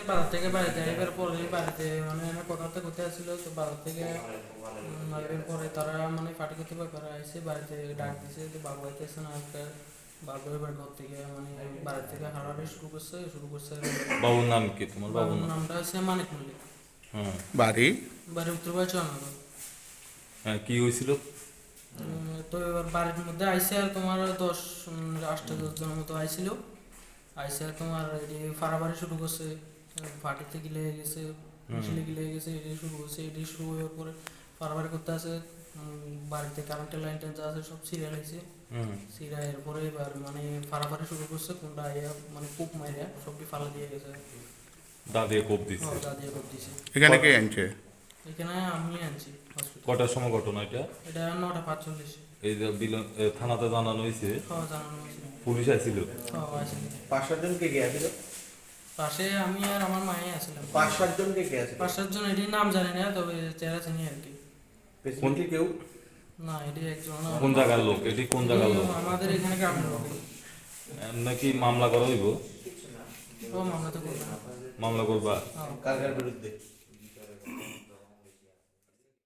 বাজার থেকে বাড়িতে এবার পরে বাড়িতে মানে আমি কথাতে করতে আসছিল তো বাজার থেকে এর পরে তারা মানে পার্টি করতে ব্যাপারে আইসে বাড়িতে ডাক দিছে তো বাবু আইতেছে না একটা বাবু এবার ঘর থেকে মানে বাড়ি থেকে হারাহারি শুরু করছে। বাবুর নাম কি তোমার বাবুর বাবুর নাম? নামটা হচ্ছে মানিক মল্লিক। হ্যাঁ। বাড়ি বাড়ি উত্তরবাড়ি চন্দ্রনগর। হ্যাঁ, কি হয়েছিল? তো এবার বাড়ির মধ্যে আইসে আর তোমার 10 জনের মতো আইছিল। আইসে আর তোমার এটি ফাড়াফাড়ি শুরু করছে, পার্টিতে গিলে গেছে, মিছিলে গিলে গেছে, এটি শুরু করছে। এটি শুরু হওয়ার পরে ফাড়াফাড়ি করতে আছে, বাড়িতে কারেন্টের লাইন টাইন যা আছে সব সিরিয়াল হয়েছে। সিরিয়াল এরপরে এবার মানে ফাড়াফাড়ি শুরু করছে, কোনটা আইয়া মানে কূপ মাইরা সবটি ফালা দিয়ে গেছে। দা দিয়ে কোপ দিচ্ছে। দা দিয়ে কোপ দিছে। এখানে কে আনছে? এখানে আমি আনছি হসপিটাল। কটার সময় ঘটনা এটা? এটা 9:45। এই যে থানাতে জানানো হয়েছে, জানানো হয়েছে। পুলিশ আসছিল। আসলে 5-7 জন কে কে আছিল? পাশে আমি আর আমার মায়ে আসলাম। 5-7 জন কে কে আছিল? 5-7 জন, এটির নাম জানি না, তবে চেহারা চিনি আর কি। পেছনে কেউ? না, এটি একজন কোন জায়গার লোক? এটি কোন জায়গার লোক? আমাদের এখানে গ্রামের লোক। নাকি মামলা করা হইব? ও মামলা তো করবে না। মামলা করবা? কার কার বিরুদ্ধে?